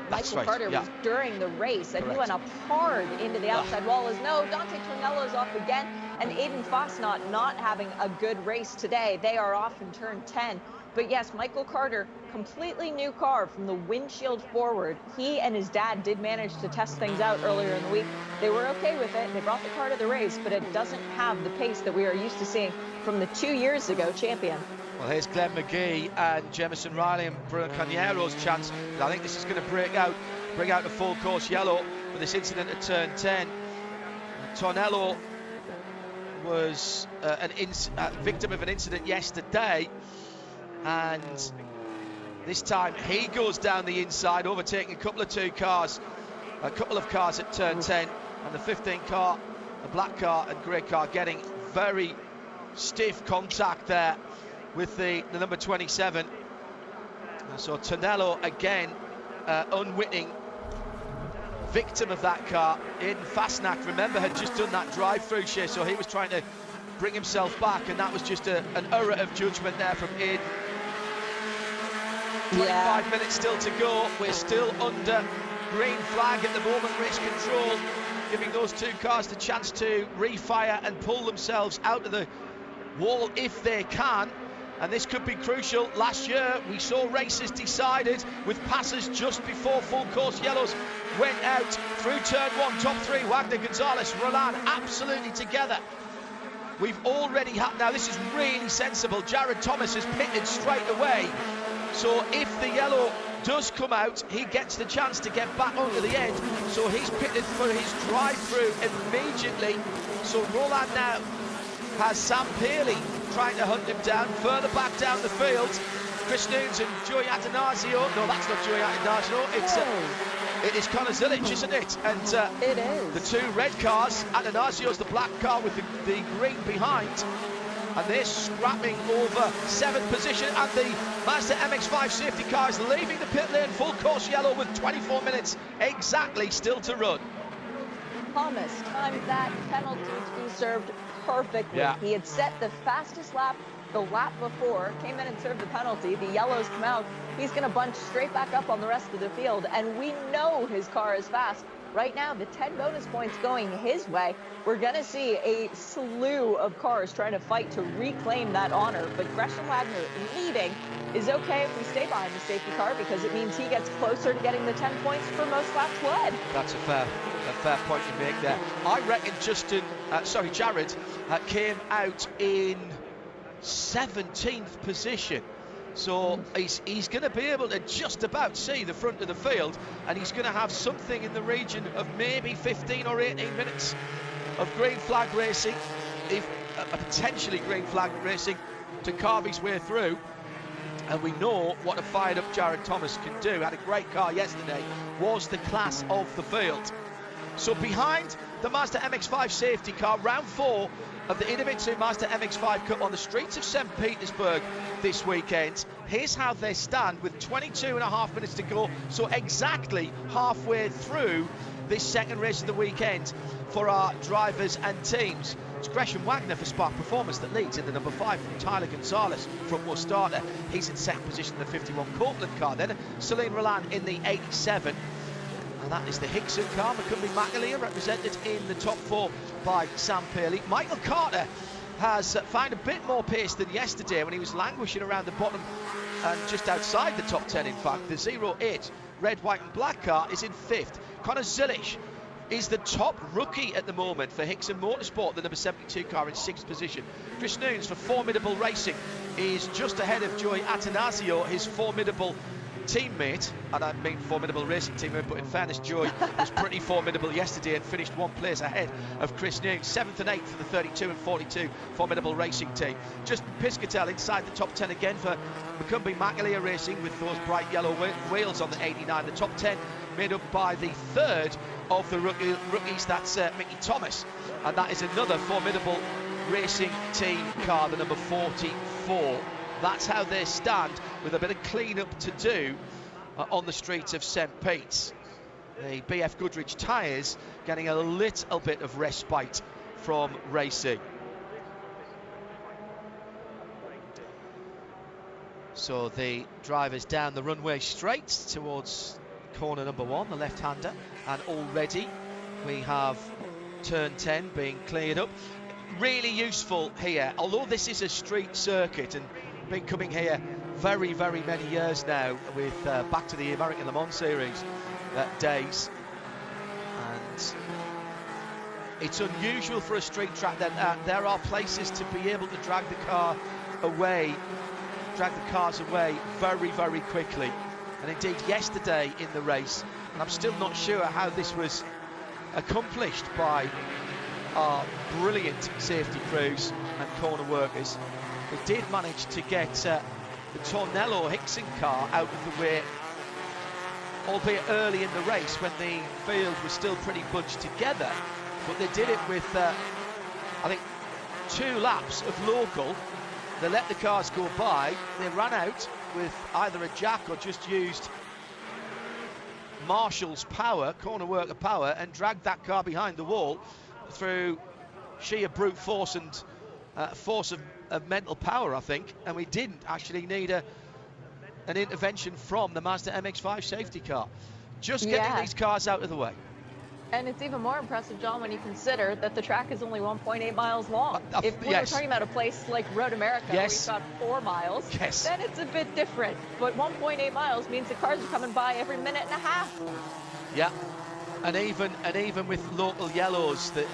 Michael Carter was during the race, and he went up hard into the outside wall. Dante Tornello's off again, and Aiden Fosnot not having a good race today. They are off in turn 10. But yes, Michael Carter, completely new car from the windshield forward. He and his dad did manage to test things out earlier in the week. They were okay with it. They brought the car to the race, but it doesn't have the pace that we are used to seeing from the 2 years ago champion. Well, here's Glenn McGee and Jemison Riley and Bruno Caniero's chance. I think this is going to bring out a full course yellow for this incident at turn 10. Tornello was a victim of an incident yesterday, and this time he goes down the inside, overtaking a couple of cars at turn 10, and the 15 car, the black car and grey car, getting very stiff contact there with the number 27. So Tornello again, unwitting victim of that car. Aiden Fastnack, remember, had just done that drive-through, Shea, so he was trying to bring himself back, and that was just an error of judgment there from Aiden. 25 minutes still to go. We're still under green flag at the moment, race control, giving those two cars the chance to refire and pull themselves out of the wall if they can. And this could be crucial. Last year we saw races decided with passes just before full course yellows went out through turn 1. Top 3, Wagner, Gonzalez, Roland, absolutely together. We've already had, now this is really sensible, Jared Thomas has pitted straight away. So if the yellow does come out, he gets the chance to get back onto the end. So he's pitted for his drive-through immediately. So Roland now has Sam Paley trying to hunt him down further back down the field. Chris Nunes and Joey Atanasio. No, that's not Joey Atanasio. It is Connor Zilic, isn't it? And it is. The two red cars. Atanasio's the black car with the green behind. And they're scrapping over 7th position. And the Mazda MX-5 safety car is leaving the pit lane full course yellow with 24 minutes exactly still to run. Thomas timed that penalty to be served perfectly. Yeah. He had set the fastest lap the lap before, came in and served the penalty. The yellows come out. He's going to bunch straight back up on the rest of the field, and we know his car is fast. Right now, the 10 bonus points going his way. We're going to see a slew of cars trying to fight to reclaim that honor, but Gresham Wagner leading is okay if we stay behind the safety car, because it means he gets closer to getting the 10 points for most laps led. That's a fair point to make there. I reckon Jared came out in 17th position So he's going to be able to just about see the front of the field, and he's going to have something in the region of maybe 15 or 18 minutes of green flag racing, if potentially green flag racing, to carve his way through. And we know what a fired up Jared Thomas can do. Had a great car yesterday, was the class of the field. So behind the Mazda MX-5 safety car, round 4 of the Idemitsu Mazda MX-5 Cup on the streets of St. Petersburg this weekend. Here's how they stand with 22.5 minutes to go. So exactly halfway through this second race of the weekend for our drivers and teams. It's Gresham Wagner for Spark Performance that leads in the number 5 from Tyler Gonzalez, front-most starter. He's in second position in the 51 Copeland car. Then Celine Roland in the 87. And that is the Hickson car. McCumbee McAleer represented in the top 4 by Sam Paley. Michael Carter has found a bit more pace than yesterday when he was languishing around the bottom and just outside the top 10, in fact. The 08 red, white and black car is in 5th. Connor Zilisch is the top rookie at the moment for Hickson Motorsport, the number 72 car in 6th position. Chris Noons for Formidable Racing is just ahead of Joey Atanasio, his formidable teammate, and I mean Formidable Racing teammate, but in fairness, Joey was pretty formidable yesterday and finished 1 place ahead of Chris Noons. 7th and 8th for the 32 and 42 Formidable Racing team. Justin Piscatel inside the top 10 again for McCumbee McAleer Racing with those bright yellow wheels on the 89. The top 10 made up by the 3rd of the rookies, that's Mickey Thomas, and that is another Formidable Racing team car, the number 44. That's how they stand, with a bit of clean-up to do on the streets of St. Pete's. The BF Goodrich tyres getting a little bit of respite from racing. So the drivers down the runway straight towards corner number 1, the left-hander, and already we have turn 10 being cleared up. Really useful here, although this is a street circuit and been coming here very, very many years now with back to the American Le Mans Series days, and it's unusual for a street track that there are places to be able to drag the cars away very, very quickly. And indeed yesterday in the race, and I'm still not sure how this was accomplished by our brilliant safety crews and corner workers, we did manage to get the Tornello Hickson car out of the way, albeit early in the race when the field was still pretty bunched together. But they did it with, I think, 2 laps of local. They let the cars go by. They ran out with either a jack or just used Marshall's power, corner worker power, and dragged that car behind the wall through sheer brute force and force of mental power, I think. And we didn't actually need an intervention from the Mazda MX-5 safety car. Just getting these cars out of the way. And it's even more impressive, John, when you consider that the track is only 1.8 miles long. If we were talking about a place like Road America, where we've got 4 miles, then it's a bit different. But 1.8 miles means the cars are coming by every minute and a half. Yeah, and even with local yellows, that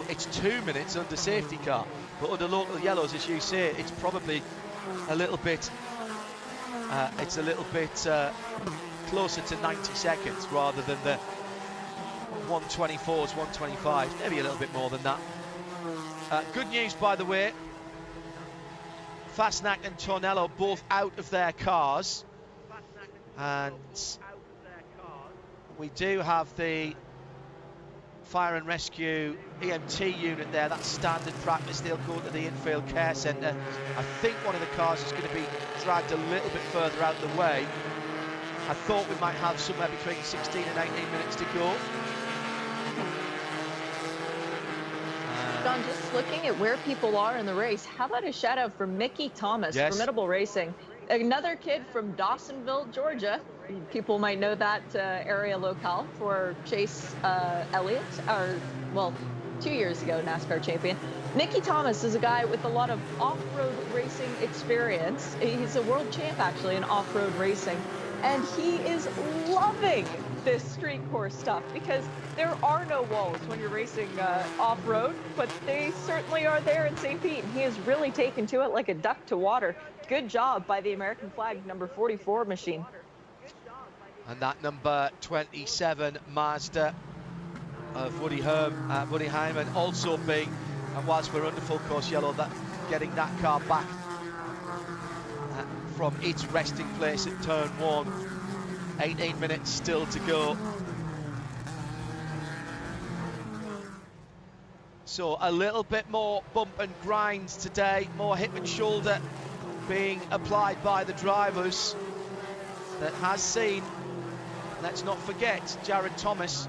it's 2 minutes under safety car, but under local yellows, as you say, it's probably a little bit. It's a little bit closer to 90 seconds rather than the 124s, 125, maybe a little bit more than that. Good news, by the way, Fastnack and Tornello both out of their cars, and we do have the fire and rescue EMT unit there. That's standard practice. They'll go to the infield care centre. I think one of the cars is going to be dragged a little bit further out of the way. I thought we might have somewhere between 16 and 18 minutes to go. John, just looking at where people are in the race, how about a shout out for Mickey Thomas, Formidable Racing, another kid from Dawsonville, Georgia. People might know that area locale for Chase Elliott, 2 years ago NASCAR champion. Mickey Thomas is a guy with a lot of off-road racing experience. He's a world champ actually in off-road racing, and he is loving this street course stuff because there are no walls when you're racing off-road, but they certainly are there in St. Pete. And he has really taken to it like a duck to water. good job by the American flag number 44 machine. And that number 27 Mazda of Woody Hyman also being, and whilst we're under full course yellow, that getting that car back from its resting place at turn 1. 18 minutes still to go. So a little bit more bump and grind today, more hip and shoulder being applied by the drivers. That has seen, let's not forget, Jared Thomas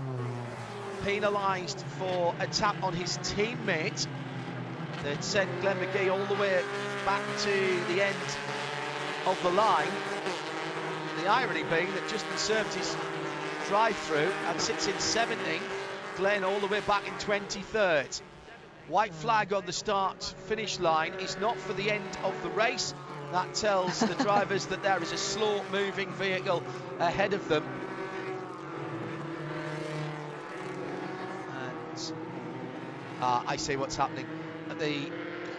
penalised for a tap on his teammate that sent Glenn McGee all the way back to the end of the line. The irony being that Justin served his drive-through and sits in 17th, Glenn all the way back in 23rd. White flag on the start-finish line is not for the end of the race. That tells the drivers that there is a slow-moving vehicle ahead of them. And I see what's happening. The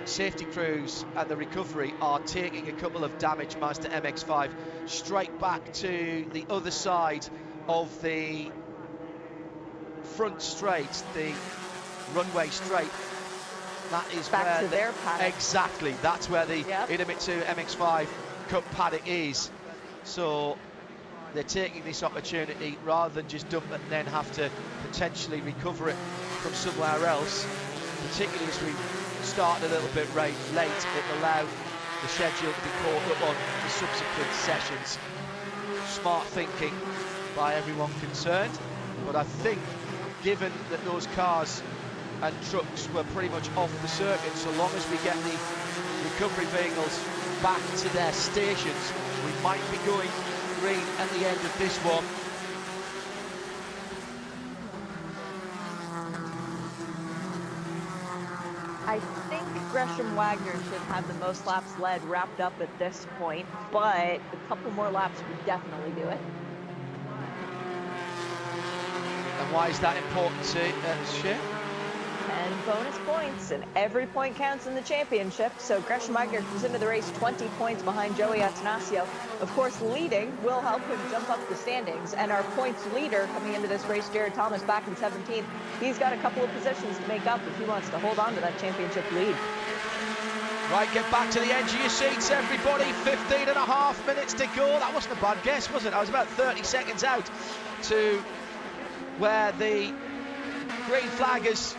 safety crews and the recovery are taking a couple of damaged Mazda MX-5 straight back to the other side of the front straight, the runway straight. That is back where to their paddock. Exactly, that's where the Idemitsu MX-5 Cup paddock is. So they're taking this opportunity rather than just dump it and then have to potentially recover it from somewhere else. Particularly as we start a little bit late, it allowed the schedule to be caught up on the subsequent sessions. Smart thinking by everyone concerned, but I think given that those cars and trucks were pretty much off the circuit, so long as we get the recovery vehicles back to their stations, we might be going green at the end of this one. I think Gresham Wagner should have the most laps led wrapped up at this point, but a couple more laps would definitely do it. And why is that important to Shea? And bonus points, and every point counts in the championship. So Gresham Wagner comes into the race 20 points behind Joey Atanasio. Of course, leading will help him jump up the standings. And our points leader coming into this race, Jared Thomas, back in 17th. He's got a couple of positions to make up if he wants to hold on to that championship lead. Right, get back to the edge of your seats, everybody. 15 and a half minutes to go. That wasn't a bad guess, was it? I was about 30 seconds out to where the green flag has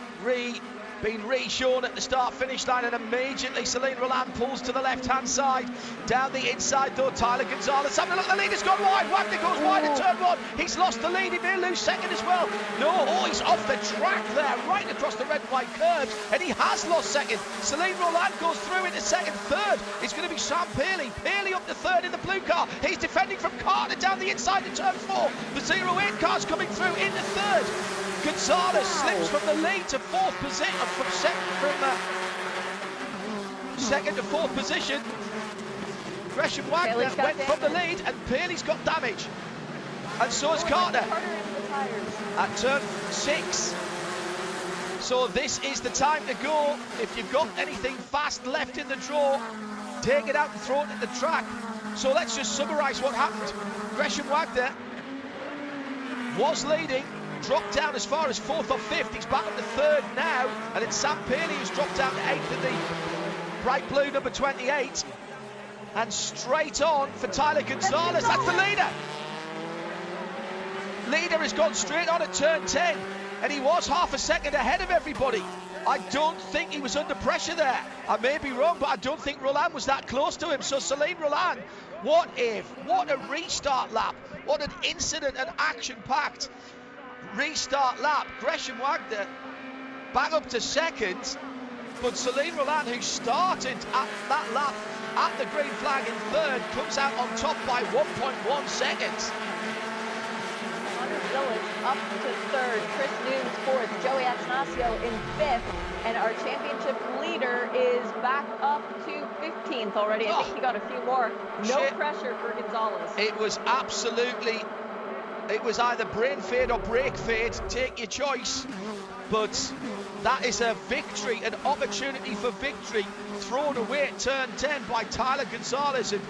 been re-shown at the start-finish line, and immediately Celine Roland pulls to the left-hand side. Down the inside though, Tyler Gonzalez having a look, the leader's gone wide. Wagner goes wide at turn 1. He's lost the lead, he may lose second as well. No, he's off the track there, right across the red and white curves, and he has lost second. Celine Roland goes through into second. Third, it's going to be Sam Paley. Paley up to third in the blue car. He's defending from Carter down the inside to turn 4. The 08 car's coming through into third. Gonzalez slips from the lead to fourth position, from second to fourth position. Gresham Wagner went from the lead, and Paley's got damage, and so has Carter at turn 6. So this is the time to go. If you've got anything fast left in the draw, take it out and throw it at the track. So let's just summarise what happened. Gresham Wagner was leading, dropped down as far as 4th or 5th. He's back up to 3rd now, and it's Sam Paley who's dropped down to 8th in the bright blue number 28, and straight on for Tyler Gonzalez. That's the leader. Leader has gone straight on at turn 10, and he was half a second ahead of everybody. I don't think he was under pressure there. I may be wrong, but I don't think Roland was that close to him. So Celine Roland, what a restart lap, what an incident and action-packed restart lap. Gresham Wagner back up to second, but Celine Roland, who started at that lap at the green flag in third, comes out on top by 1.1 seconds. Hunter Village up to third, Chris Nunes fourth, Joey Atanasio in 5th, and our championship leader is back up to 15th already. I think he got a few more. No pressure for Gonzalez. It was absolutely, it was either brain fade or brake fade, take your choice. but that is a victory, an opportunity for victory, thrown away at turn 10 by Tyler Gonzalez and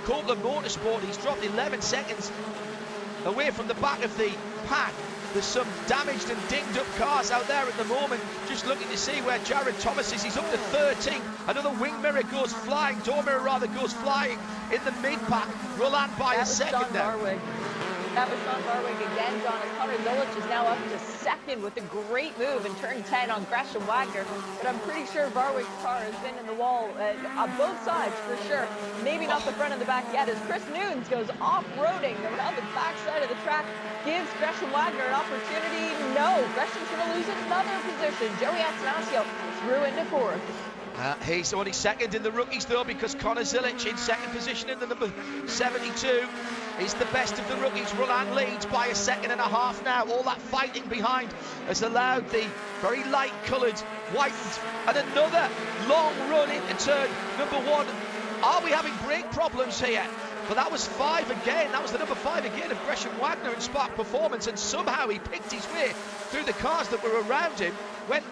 Copeland Motorsport. He's dropped 11 seconds away from the back of the pack. There's some damaged and dinged up cars out there at the moment. Just looking to see where Jared Thomas is. He's up to 13. Another wing mirror goes flying, door mirror rather goes flying in the mid-pack. Roland by a second now. That was Sean Barwig again, John. And Connor Zilic is now up to second with a great move in turn 10 on Gresham Wagner. But I'm pretty sure Barwig's car has been in the wall on both sides for sure. Maybe not the front and the back yet, as Chris Nunes goes off-roading around the back side of the track. Gives Gresham Wagner an opportunity. No, Gresham's going to lose another position. Joey Atanasio through into fourth. He's only second in the rookies though, because Connor Zilic in second position in the number 72 is the best of the rookies. Roland leads by a second and a half now. All that fighting behind has allowed the very light coloured white and another long run into turn number 1. Are we having brake problems here? But that was 5 again. That was the number 5 again of Gresham Wagner in Spark Performance, and somehow he picked his way through the cars that were around him. Went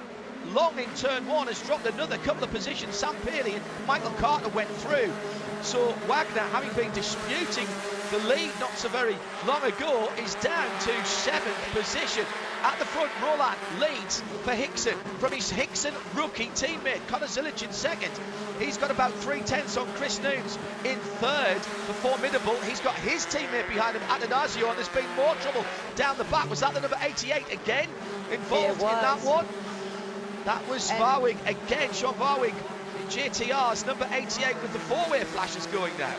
long in turn 1, has dropped another couple of positions. Sam Paley and Michael Carter went through. So Wagner, having been disputing the lead not so very long ago, is down to 7th position. At the front, Roland leads for Hickson from his Hickson rookie teammate. Connor Zilic in second. He's got about 3/10 on Chris Nunes in third. The formidable, he's got his teammate behind him, Atanasio, and there's been more trouble down the back. Was that the number 88 again involved in that one? That was Barwig again, Sean Barwig in JTR's number 88 with the four-way flashes going now.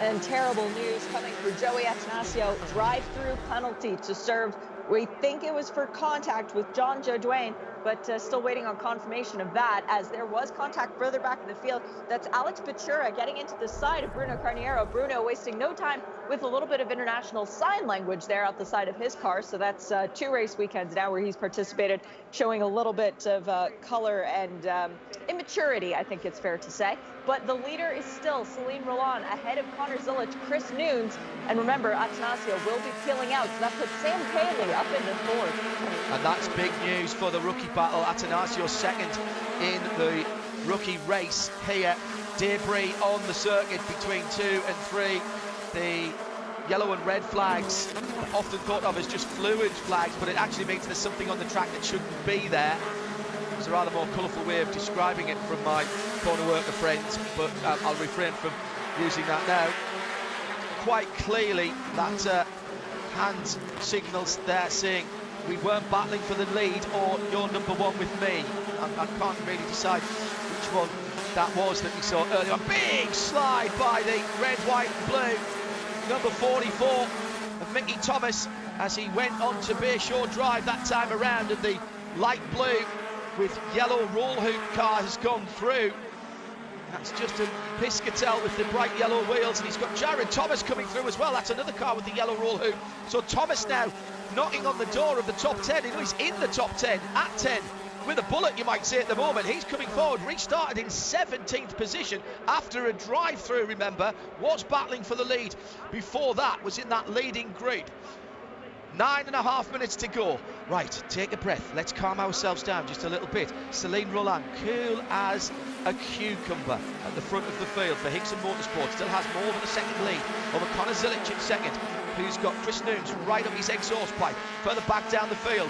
And terrible news coming for Joey Atanasio. Drive-through penalty to serve. We think it was for contact with John Joe Duane, but still waiting on confirmation of that, as there was contact further back in the field. That's Alex Pachura getting into the side of Bruno Carniero. Bruno wasting no time with a little bit of international sign language there out the side of his car. So that's 2 race weekends now where he's participated, showing a little bit of color and immaturity, I think it's fair to say. But the leader is still Celine Roland, ahead of Connor Zilic, Chris Nunes, and remember, Atanasio will be peeling out, so that puts Sam Paley up into fourth. And that's big news for the rookie battle. Atanasio second in the rookie race here. Debris on the circuit between 2 and 3. The yellow and red flags, often thought of as just fluid flags, but it actually means there's something on the track that shouldn't be there. It's a rather more colourful way of describing it from my corner worker friends, but I'll refrain from using that now. Quite clearly, that hand signals there saying we weren't battling for the lead, or you're number 1 with me. I can't really decide which one that was that we saw earlier. A big slide by the red, white and blue number 44 of Mickey Thomas as he went on to Bayshore Drive that time around, and the light blue with yellow roll hoop car has gone through. That's just a Piscatel with the bright yellow wheels, and he's got Jared Thomas coming through as well. That's another car with the yellow roll hoop. So Thomas now knocking on the door of the top 10. You know, he's in the top 10 at 10 with a bullet, you might say, at the moment. He's coming forward, restarted in 17th position after a drive-through, remember, was battling for the lead. Before that, was in that leading group. 9.5 minutes to go. Right, take a breath. Let's calm ourselves down just a little bit. Celine Roland, cool as a cucumber at the front of the field for Hickson Motorsport. Still has more than a second lead over Connor Zilic in second, who's got Chris Nunes right up his exhaust pipe. Further back down the field,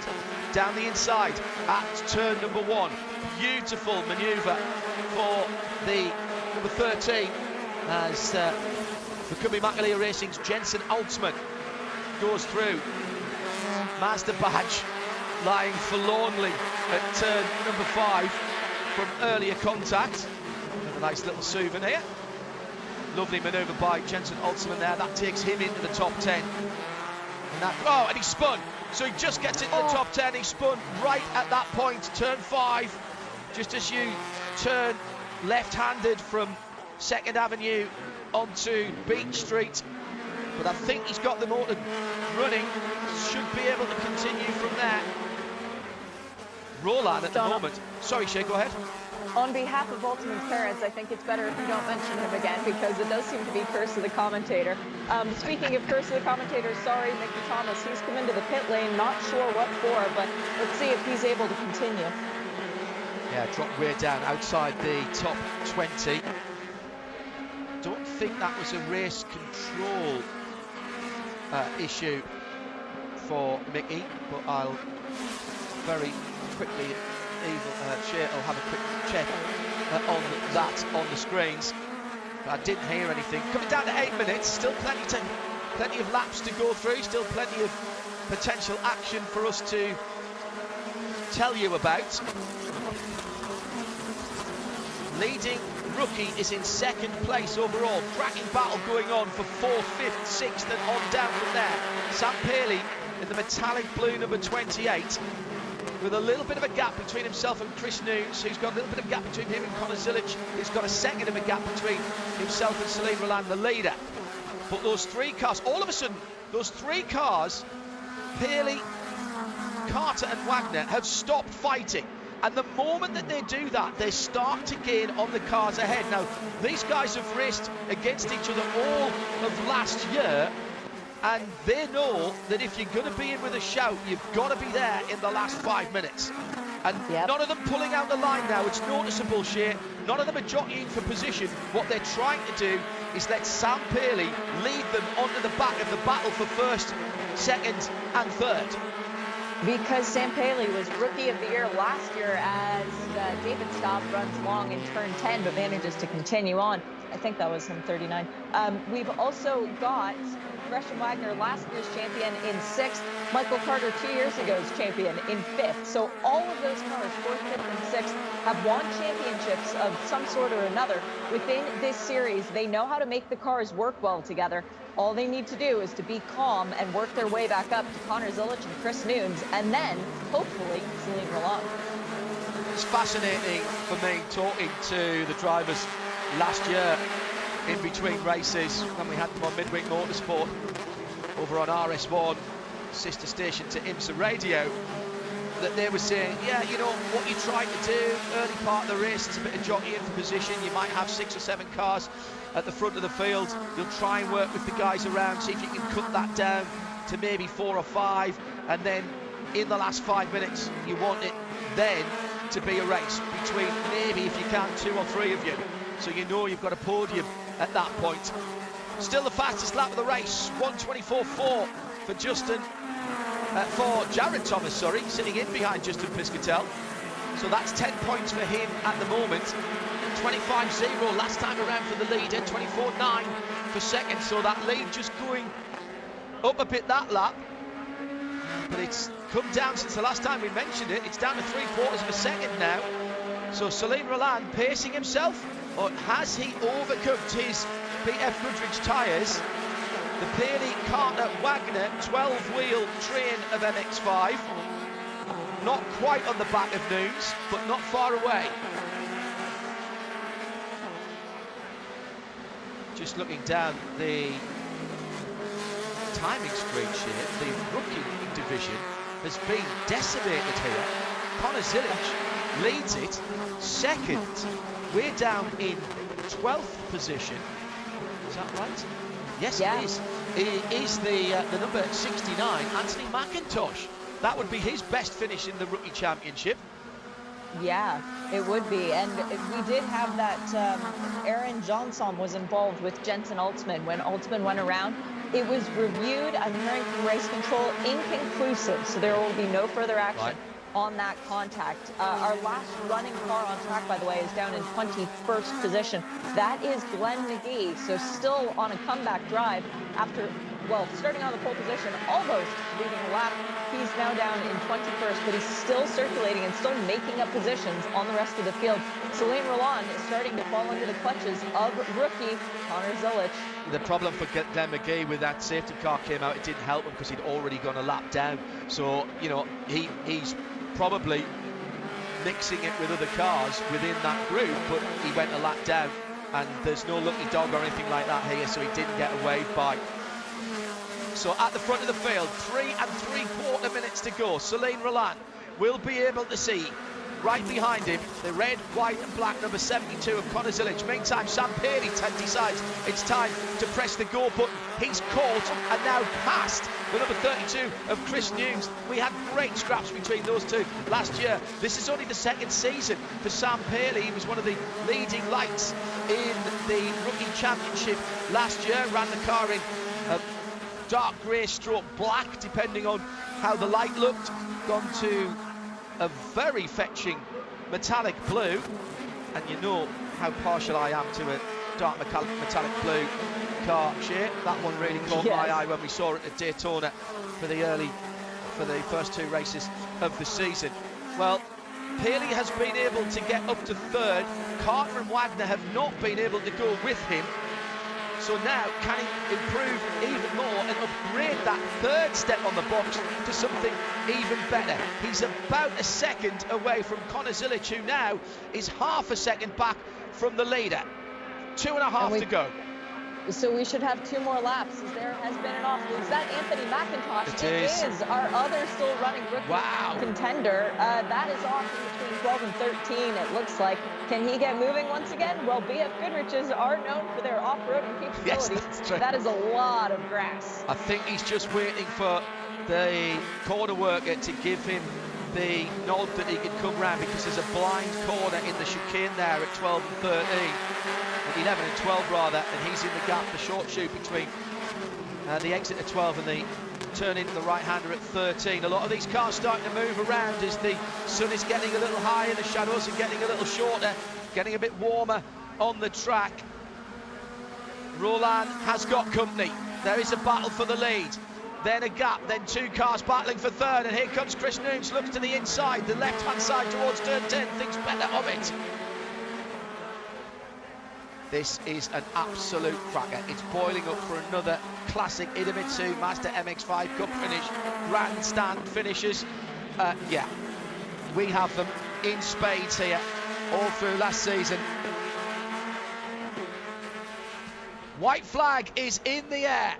down the inside at turn number 1. Beautiful manoeuvre for the number 13 as the Cumby McAleer Racing's Jensen Altsman goes through. Mazda badge lying forlornly at turn number 5 from earlier contact. A nice little souvenir. Lovely manoeuvre by Jensen Altsman there. That takes him into the top 10. And he spun. So he just gets into the top 10. He spun right at that point, turn 5. Just as you turn left-handed from 2nd Avenue onto Beach Street. But I think he's got the motor running, should be able to continue from there. Roland at the moment. Sorry, Shay, go ahead. On behalf of Ultimate's parents, I think it's better if you don't mention him again because it does seem to be Curse of the Commentator. Speaking of Curse of the Commentator, sorry, Mickey Thomas, he's come into the pit lane, not sure what for, but let's see if he's able to continue. Yeah, dropped way down outside the top 20. Don't think that was a race control issue for Mickey, but I'll very quickly, I'll have a quick check on that on the screens. I didn't hear anything. Coming down to 8 minutes, still plenty of laps to go through, still plenty of potential action for us to tell you about. Leading rookie is in second place overall. Cracking battle going on for 4th, 5th, 6th and on down from there. Sam Paley in the metallic blue number 28 with a little bit of a gap between himself and Chris Nunes, who's got a little bit of a gap between him and Connor Zilic, who's got a second of a gap between himself and Celine Roland, the leader. But those three cars, all of a sudden, those three cars, Paley, Carter and Wagner, have stopped fighting. And the moment that they do that, they start to gain on the cars ahead. Now, these guys have raced against each other all of last year, and they know that if you're going to be in with a shout, you've got to be there in the last 5 minutes. And none of them pulling out the line now. It's noticeable, Shea. None of them are jockeying for position. What they're trying to do is let Sam Paley lead them onto the back of the battle for first, second and third. Because Sam Paley was Rookie of the Year last year as David Staub runs long in turn 10 but manages to continue on. I think that was him, 39. We've also got Gresham Wagner, last year's champion, in 6th. Michael Carter, 2 years ago's champion, in 5th. So all of those cars, 4th, 5th, and 6th, have won championships of some sort or another within this series. They know how to make the cars work well together. All they need to do is to be calm and work their way back up to Connor Zilic and Chris Nunes, and then, hopefully, Celine Roland. It's fascinating for me talking to the drivers last year in between races when we had them on Midweek Motorsport over on RS1, sister station to IMSA Radio, that they were saying, yeah, you know, what you're trying to do, early part of the race, it's a bit of jockeying for position. You might have 6 or 7 cars at the front of the field. You'll try and work with the guys around, see if you can cut that down to maybe 4 or 5, and then in the last 5 minutes, you want it then to be a race between maybe, if you can, 2 or 3 of you. So you know you've got a podium at that point. Still the fastest lap of the race, 1:24.4 for Justin, for Jared Thomas, sorry, sitting in behind Justin Piscatel. So that's 10 points for him at the moment. 25.0 last time around for the leader, 24.9 for second. So that lead just going up a bit that lap. But it's come down since the last time we mentioned it. It's down to 3/4 of a second now. So Celine Roland pacing himself, or has he overcome his BF Goodrich tyres? The Paley, Carter, Wagner 12-wheel train of MX-5. Not quite on the back of Nunes, but not far away. Just looking down the timing screen sheet, the rookie division has been decimated here. Connor Zilic leads it, second. We're down in 12th position. Is that right? Yes, it is. It is the number 69, Anthony McIntosh. That would be his best finish in the Rookie Championship. Yeah, it would be. And we did have that Aaron Johnson was involved with Jensen Altman when Altman went around. It was reviewed, I'm hearing from race control, inconclusive. So there will be no further action on that contact. Our last running car on track, by the way, is down in 21st position. That is Glenn McGee, so still on a comeback drive after, well, starting on the pole position, almost leading a lap. He's now down in 21st, but he's still circulating and still making up positions on the rest of the field. Celine Roland is starting to fall into the clutches of rookie Connor Zilic. The problem for Glenn McGee with that safety car came out, it didn't help him because he'd already gone a lap down. So, you know, he's probably mixing it with other cars within that group, but he went a lap down, and there's no lucky dog or anything like that here, so he didn't get a wave by. So at the front of the field, 3 3/4 minutes to go. Celine Roland will be able to see right behind him, the red, white and black number 72 of Conor Zilic. Meantime, Sam Paley decides it's time to press the go button. He's caught and now passed the number 32 of Chris Nunes. We had great scraps between those two last year. This is only the second season for Sam Paley. He was one of the leading lights in the Rookie Championship last year. Ran the car in dark grey stroke black, depending on how the light looked. Gone to a very fetching metallic blue, and you know how partial I am to a dark metallic blue car shape. That one really caught my eye when we saw it at Daytona for the first two races of the season. Well, Paley has been able to get up to third. Carter and Wagner have not been able to go with him. So now, can he improve even more and upgrade that third step on the box to something even better? He's about a second away from Conor Zilic, who now is half a second back from the leader. 2.5 to go. So we should have 2 more laps, as there has been an off-loop. Is that Anthony McIntosh? It is our other still running rookie contender. That is off in between 12 and 13, it looks like. Can he get moving once again? Well, BF Goodrich's are known for their off-roading capabilities. Yes, that's true. That is a lot of grass. I think he's just waiting for the corner worker to give him the nod that he can come round, because there's a blind corner in the chicane there at 12 and 13. 11 and 12 rather, and he's in the gap, the short shoot between the exit at 12 and the turn into the right-hander at 13. A lot of these cars starting to move around as the sun is getting a little higher, the shadows are getting a little shorter, getting a bit warmer on the track. Roland has got company. There is a battle for the lead. Then a gap, then 2 cars battling for third, and here comes Chris Nunes, looks to the inside, the left-hand side towards turn 10, thinks better of it. This is an absolute cracker. It's boiling up for another classic Idemitsu Mazda MX-5 Cup finish. Grandstand finishes. Yeah, we have them in spades here all through last season. White flag is in the air.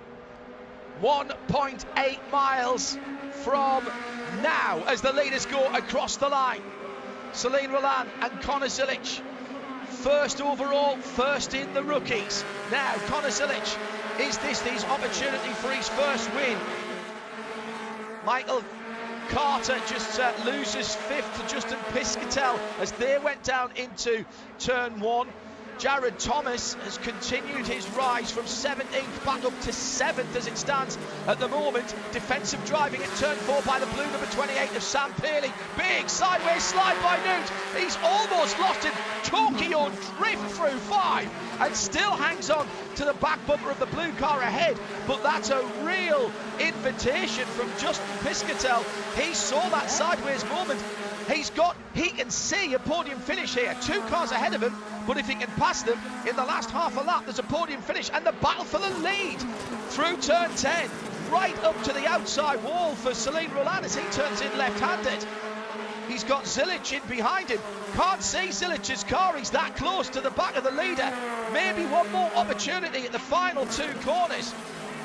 1.8 miles from now as the leaders go across the line. Celine Roland and Conor Zilic. First overall, first in the rookies. Now, Conor Zilic, is this his opportunity for his first win? Michael Carter just loses 5th to Justin Piscatel as they went down into turn 1. Jared Thomas has continued his rise from 17th back up to 7th as it stands at the moment. Defensive driving at turn 4 by the blue number 28 of Sam Paley. Big sideways slide by Nunes. He's almost lost it. Tokyo drift through 5 and still hangs on to the back bumper of the blue car ahead. But that's a real invitation from Justin Piscatel. He saw that sideways moment. He can see a podium finish here. 2 cars ahead of him, but if he can pass them in the last half a lap, there's a podium finish and the battle for the lead through turn 10, right up to the outside wall for Celine Roland as he turns in left-handed. He's got Zilic in behind him. Can't see Zilic's car. He's that close to the back of the leader. Maybe one more opportunity at the final 2 corners.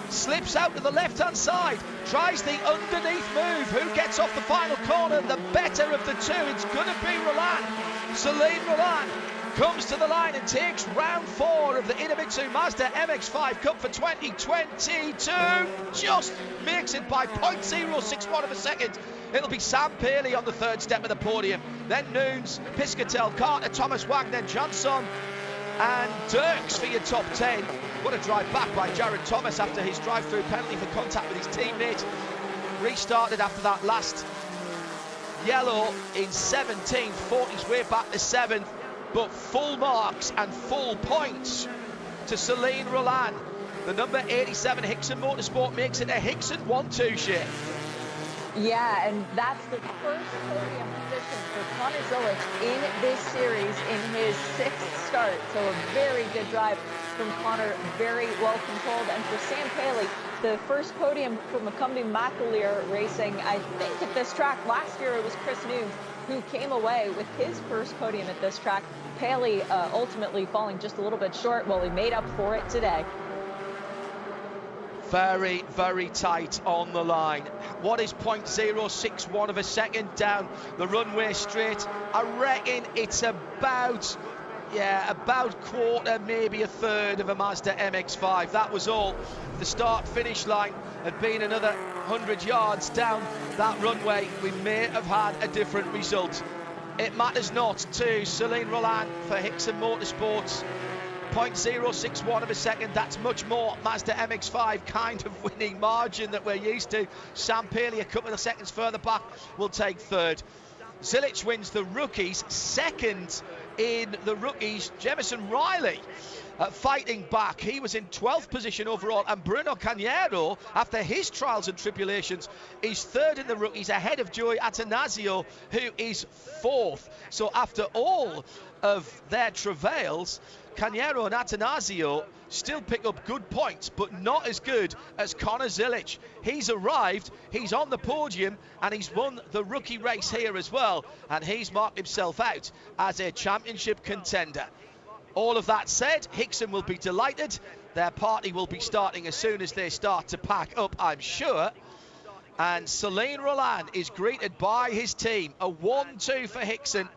Slips out to the left-hand side, tries the underneath move. Who gets off the final corner? The better of the 2. It's going to be Roland. Celine Roland comes to the line and takes round 4 of the Idemitsu Mazda MX-5 Cup for 2022. Just makes it by 0.061 of a second. It'll be Sam Paley on the 3rd step of the podium. Then Nunes, Piscatel, Carter, Thomas, Wagner, Johnson and Dirks for your top 10. What a drive back by Jared Thomas after his drive-through penalty for contact with his teammate. Restarted after that last yellow in 17th, fought his way back to 7th, but full marks and full points to Celine Roland. The number 87 Hickson Motorsport makes it a Hickson 1-2 share. Yeah, and that's the first podium position for Conor Zilic in this series in his 6th start. So a very good drive from Conor, very well controlled. And for Sam Paley, the first podium for Macombi McAleer Racing, I think at this track. Last year it was Chris Nunes who came away with his first podium at this track. Paley ultimately falling just a little bit short. Well, he made up for it today. very, very tight on the line. What is 0.061 of a second down the runway straight? I reckon it's about quarter, maybe a third of a Mazda MX-5. That was all. The start-finish line had been another 100 yards down that runway. We may have had a different result. It matters not to Celine Roland for Hickson Motorsports. 0.061 of a second, that's much more Mazda MX-5 kind of winning margin that we're used to. Sam Paley a couple of seconds further back will take third. Zilich wins the rookies. Second in the rookies, Jemison Riley fighting back. He was in 12th position overall, and Bruno Cagnero, after his trials and tribulations, is third in the rookies ahead of Joey Atanasio, who is fourth. So after all of their travails, Cagnero and Atanasio still pick up good points, but not as good as Connor Zilich. He's arrived, he's on the podium, and he's won the rookie race here as well, and he's marked himself out as a championship contender. All of that said, Hickson will be delighted. Their party will be starting as soon as they start to pack up, I'm sure. And Celine Roland is greeted by his team. A 1-2 for Hickson,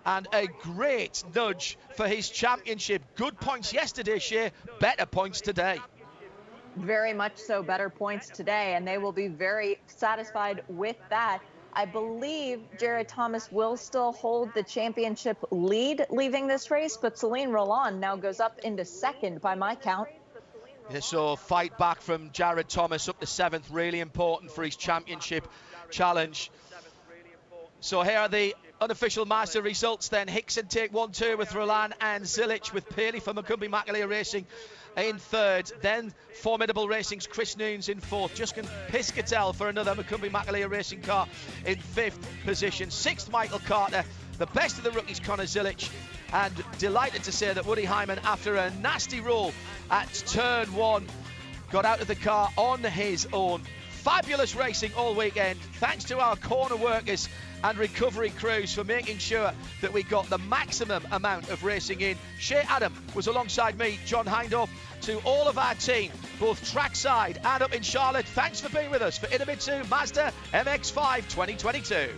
and a great nudge for his championship. Good points yesterday, Shea, better points today. Very much so, better points today, and they will be very satisfied with that. I believe Jared Thomas will still hold the championship lead leaving this race, but Celine Roland now goes up into second by my count. Yeah, so fight back from Jared Thomas up to seventh, really important for his championship challenge. So here are the unofficial Mazda results then. Hickson take 1-2 with Roland and Zilich, with Paley for Macumbi Macaleer Racing in third. Then Formidable Racing's Chris Nunes in fourth. Justin Piscatel for another Macumbi Macaleer Racing car in fifth position. Sixth, Michael Carter. The best of the rookies, Connor Zilich. And delighted to say that Woody Hyman, after a nasty roll at turn one, got out of the car on his own. Fabulous racing all weekend. Thanks to our corner workers and recovery crews for making sure that we got the maximum amount of racing in. Shea Adam was alongside me, John Hindhaugh. To all of our team, both trackside and up in Charlotte, thanks for being with us for Idemitsu Mazda MX-5 2022.